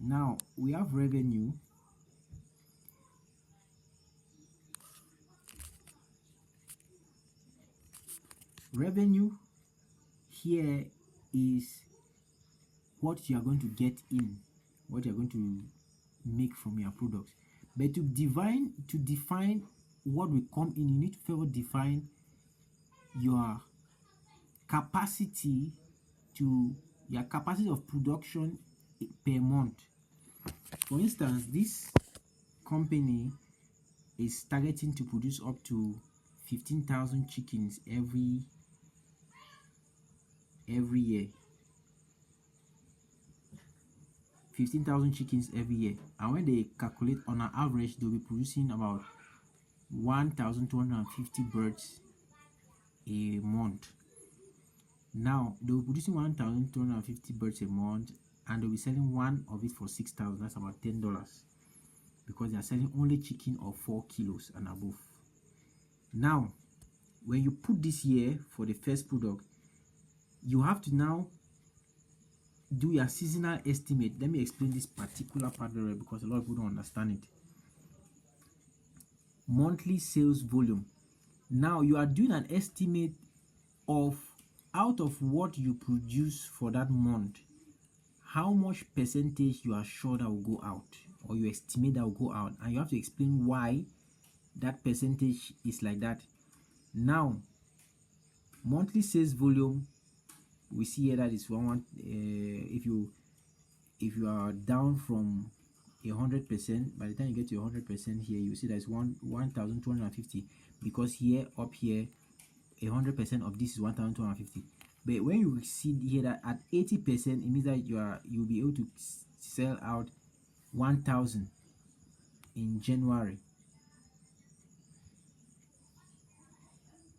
Now we have revenue. Revenue here is what you are going to get in, what you are going to make from your products. But to define what will come in, you need to further define your capacity of production per month. For instance, this company is targeting to produce up to 15,000 chickens every year. 15,000 chickens every year, and when they calculate on an average, they'll be producing about 1,250 birds a month. Now they'll be producing 1,250 birds a month, and they'll be selling one of it for 6,000. That's about $10, because they are selling only chicken of 4 kilos and above. Now when you put this here for the first product, you have to now do your seasonal estimate. Let me explain this particular part there, because a lot of people don't understand it. Monthly sales volume. Now you are doing an estimate of, out of what you produce for that month, how much percentage you are sure that will go out, or you estimate that will go out, and you have to explain why that percentage is like that. Now monthly sales volume, we see here that is if you are down from 100%, by the time you get to 100% here, you see that's 1,250, because here up here 100% of this is 1,250. But when you see here that at 80%, it means that you'll be able to sell out 1,000 in January.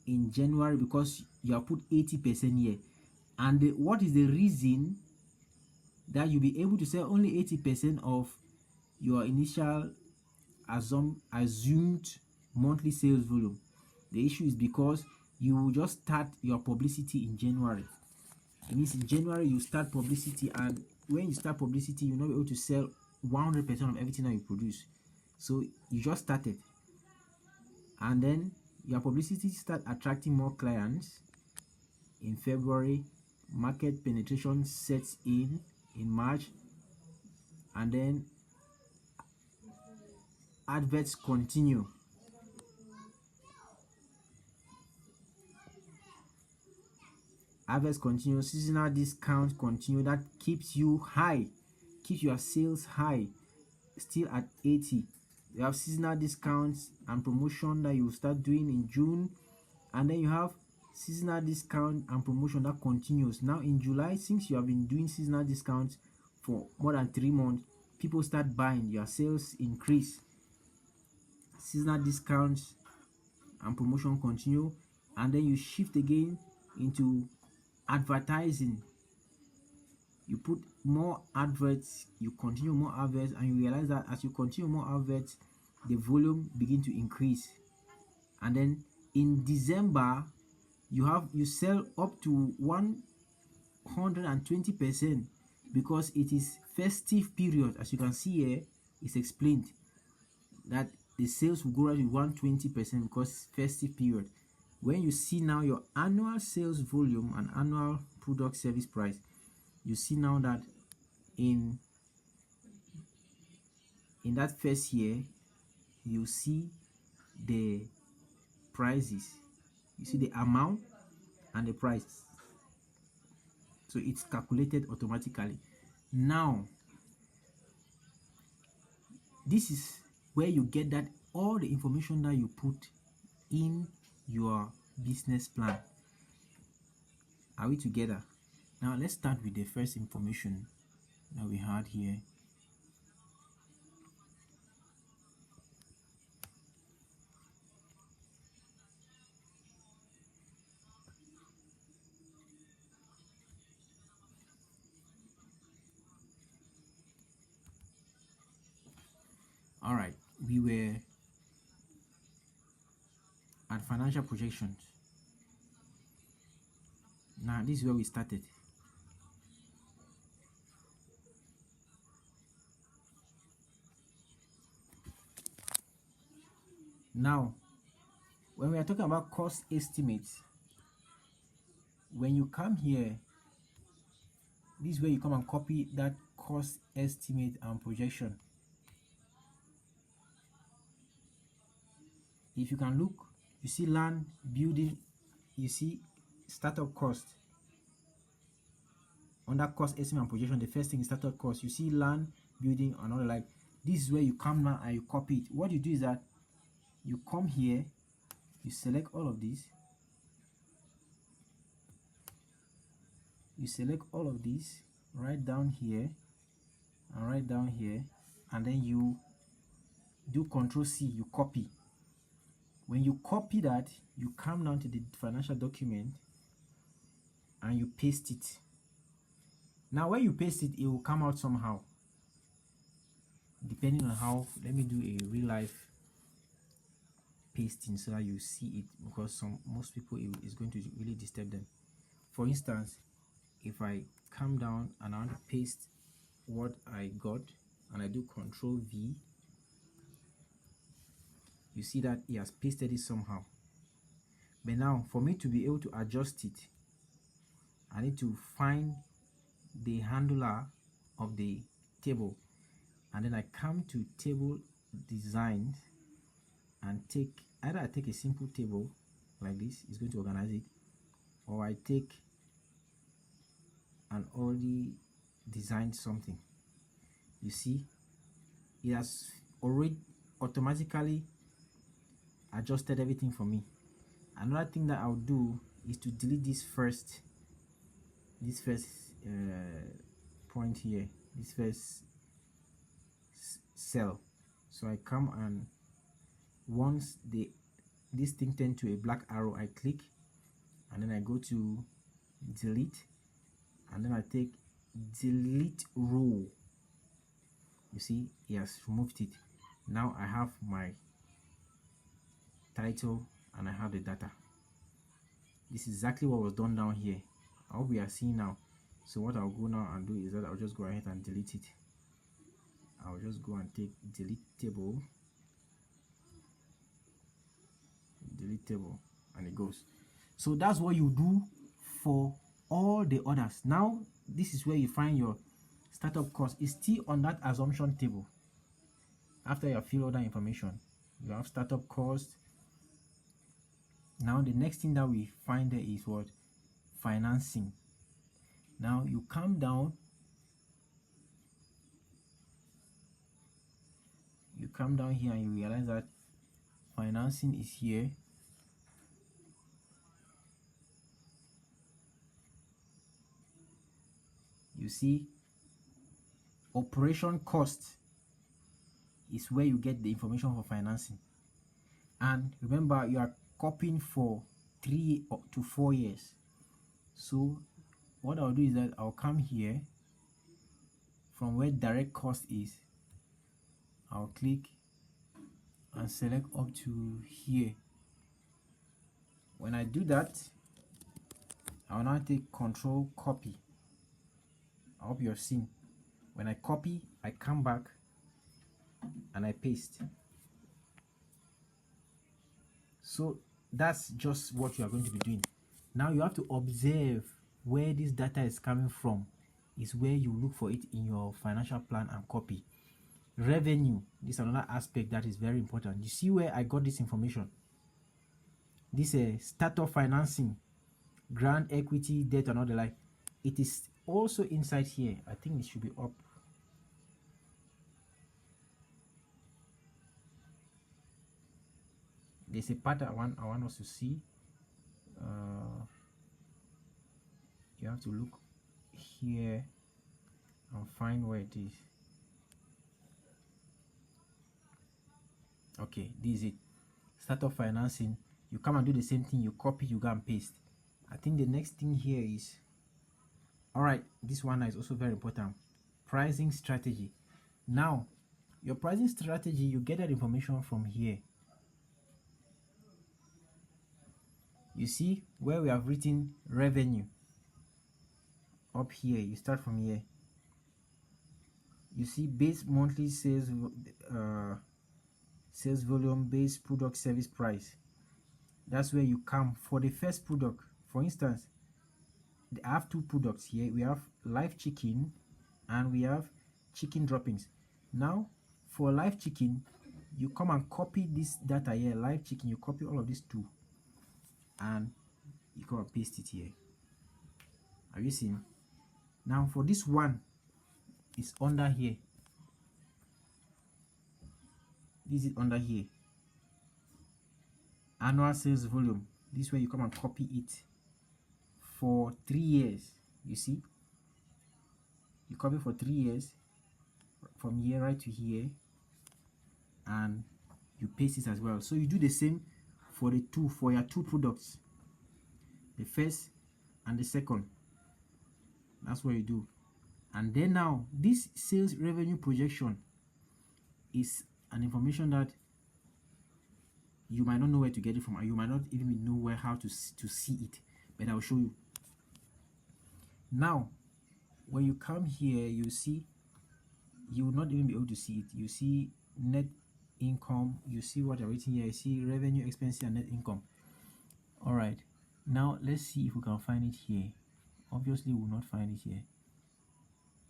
Because you have put 80% here. And what is the reason that you'll be able to sell only 80% of your initial assumed monthly sales volume? The issue is because you will just start your publicity in January. It means in January you start publicity, and when you start publicity, you'll not be able to sell 100% of everything that you produce. So you just started, and then your publicity start attracting more clients in February. Market penetration sets in March, and then adverts continue. Seasonal discounts continue. That keeps you high, keeps your sales high, still at 80. You have seasonal discounts and promotion that you start doing in June, and then you have seasonal discount and promotion that continues. Now in July, since you have been doing seasonal discounts for more than 3 months, people start buying, your sales increase. Seasonal discounts and promotion continue, and then you shift again into advertising. You put more adverts, you continue more adverts, and you realize that as you continue more adverts, the volume begin to increase. And then in December, you sell up to 120%, because it is festive period. As you can see here, it's explained that the sales will go up to 120% because festive period. When you see now your annual sales volume and annual product service price, you see now that in that first year, you see the prices, you see the amount and the price, so it's calculated automatically. Now this is where you get that all the information that you put in your business plan. Are we together? Now let's start with the first information that we had here. All right, we were at financial projections. Now this is where we started. Now, when we are talking about cost estimates, when you come here, this is where you come and copy that cost estimate and projection. If you can look, you see land, building, you see startup cost. Under cost estimate and projection, the first thing is startup cost. You see land, building, and all like. This is where you come now and you copy it. What you do is that you come here, you select all of these, right down here and right down here, and then you do Control C, you copy. When you copy that, you come down to the financial document and you paste it. Now when you paste it, it will come out somehow, depending on how. Let me do a real life pasting so that you see it, because most people it is going to really disturb them. For instance, if I come down and I want to paste what I got and I do Control V, you see that he has pasted it somehow. But now for me to be able to adjust it, I need to find the handler of the table, and then I come to table design and either I take a simple table like this, it's going to organize it, or I take and already designed something. You see, it has already automatically adjusted everything for me. Another thing that I'll do is to delete this first point here, this first cell. So I come and once this thing turns to a black arrow, I click and then I go to delete, and then I take delete row. You see, he has removed it. Now I have my title and I have the data. This is exactly what was done down here. I hope we are seeing now. So what I'll go now and do is that I'll just go ahead and delete it. I'll just go and take delete table, and it goes. So that's what you do for all the others. Now this is where you find your startup cost. Is still on that assumption table. After you have filled all that information, you have startup cost. Now the next thing that we find there is what? Financing. Now you come down, here and you realize that financing is here. You see, operation cost is where you get the information for financing. And remember, you are copying for 3 to 4 years. So what I'll do is that I'll come here from where direct cost is. I'll click and select up to here. When I do that, I'll now take Control Copy. I hope you're seeing. When I copy, I come back and I paste. So that's just what you are going to be doing. Now you have to observe where this data is coming from. Is where you look for it in your financial plan and copy. Revenue, this is another aspect that is very important. You see where I got this information. This startup financing, grant, equity, debt, and all the like. It is also inside here. I think it should be up. There's a part I want us to see. You have to look here and find where it is. Okay, this is it. Startup financing. You come and do the same thing. You copy, you go and paste. I think the next thing here is, all right, this one is also very important. Pricing strategy. Now your pricing strategy, you get that information from here. You see where we have written revenue up here. You start from here. You see base monthly sales sales volume, base product, service price. That's where you come for the first product. For instance, I have two products here. We have live chicken and we have chicken droppings. Now for live chicken, you come and copy this data here, live chicken, you copy all of these two and you come and paste it here. Have you seen? Now for this one, it's under here. This is under here. Annual sales volume. This way you come and copy it for 3 years. You see? You copy for 3 years from here right to here and you paste it as well. So you do the same for your two products, the first and the second. That's what you do. And then now this sales revenue projection is an information that you might not know where to get it from, and you might not even know how to see it, but I'll show you. Now when you come here, you see, you will not even be able to see it. You see net income, you see what I'm writing here, you see revenue, expenses, and net income. All right, now let's see if we can find it here. Obviously we will not find it here.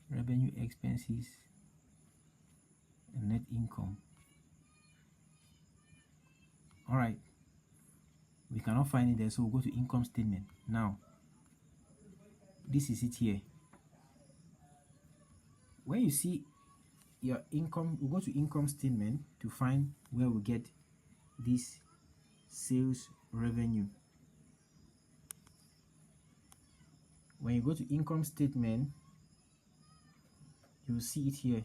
Revenue, expenses, and net income. All right, we cannot find it there, so we'll go to income statement. Now this is it here. When you see your income, we go to income statement to find where we get this sales revenue. When you go to income statement, you will see it here.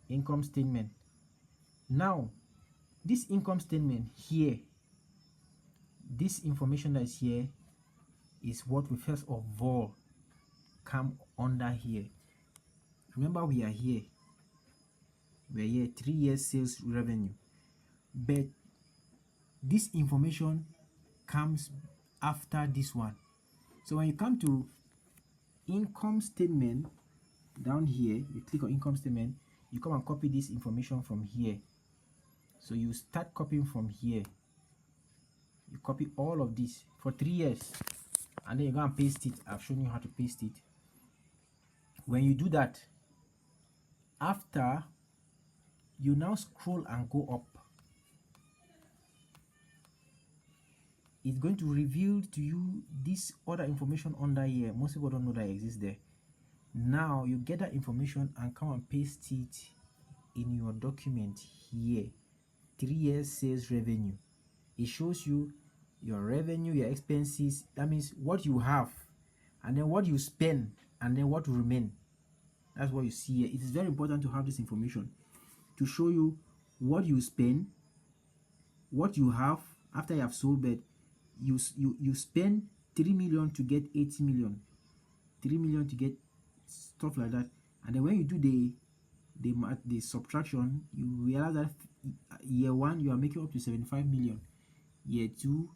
Income statement. Now this income statement here, this information that is here is what we first of all come under here. Remember, we are here 3 years sales revenue, but this information comes after this one. So when you come to income statement down here, you click on income statement, you come and copy this information from here. So you start copying from here. You copy all of this for 3 years and then you go and paste it. I've shown you how to paste it. When you do that, after you now scroll and go up, it's going to reveal to you this other information under here. Most people don't know that it exists there. Now you get that information and come and paste it in your document here. 3 years sales revenue. It shows you your revenue, your expenses, that means what you have, and then what you spend, and then what will remain. That's what you see here. It is very important to have this information to show you what you spend, what you have after you have sold, but you spend 3 million to get 80 million, 3 million to get stuff like that. And then when you do the subtraction, you realize that year 1 you are making up to 75 million, year 2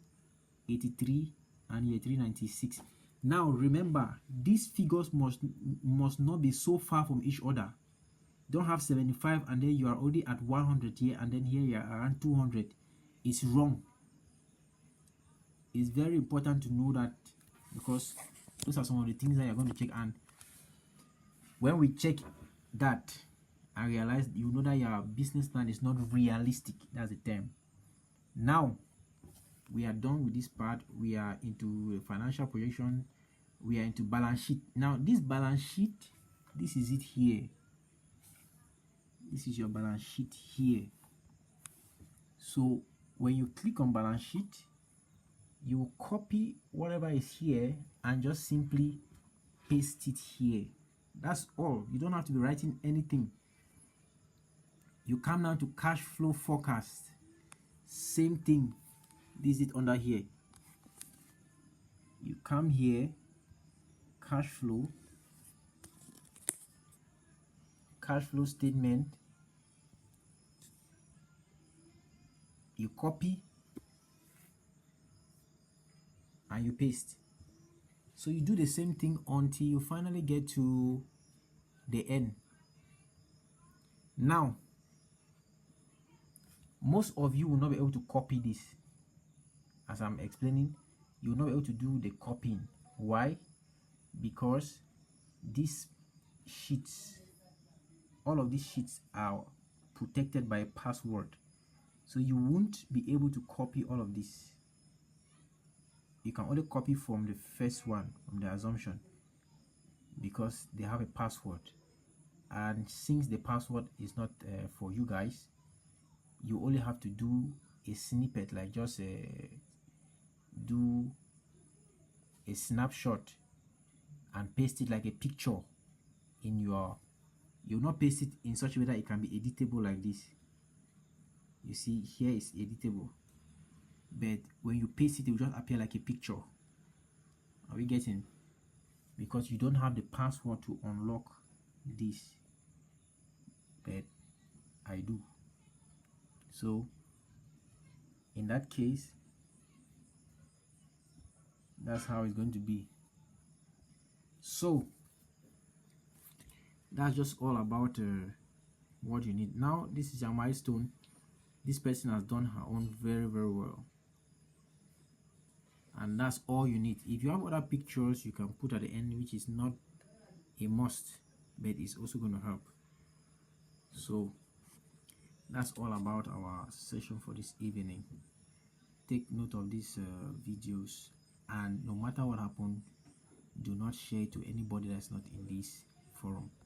83, and year 3 96. Now remember, these figures must not be so far from each other. Don't have 75 and then you are already at 100 here, and then here you are around 200. It's wrong. It's very important to know that, because those are some of the things that you're going to check. And when we check that and realize, you know that your business plan is not realistic. That's the term. Now we are done with this part. We are into financial projection. We are into balance sheet. Now this balance sheet, this is it here. This is your balance sheet here. So when you click on balance sheet, you copy whatever is here and just simply paste it here. That's all. You don't have to be writing anything. You come now to cash flow forecast. Same thing. This is it under here. You come here, cash flow statement. You copy and you paste. So you do the same thing until you finally get to the end. Now Most of you will not be able to copy this. As I'm explaining, you will not be able to do the copying. Why? Because these sheets, all of these sheets are protected by a password, so you won't be able to copy all of this. You can only copy from the first one, from the assumption, because they have a password. And since the password is not for you guys, you only have to do a snippet, like just do a snapshot and paste it like a picture in your, you'll not paste it in such a way that it can be editable like this. You see here is editable, but when you paste it, it will just appear like a picture. Are we getting? Because you don't have the password to unlock this, but I do. So in that case, that's how it's going to be. So that's just all about what you need. Now this is a milestone. This person has done her own very well, and that's all you need. If you have other pictures you can put at the end, which is not a must, but it's also going to help. So that's all about our session for this evening. Take note of these videos, and no matter what happens, do not share it to anybody that's not in this forum.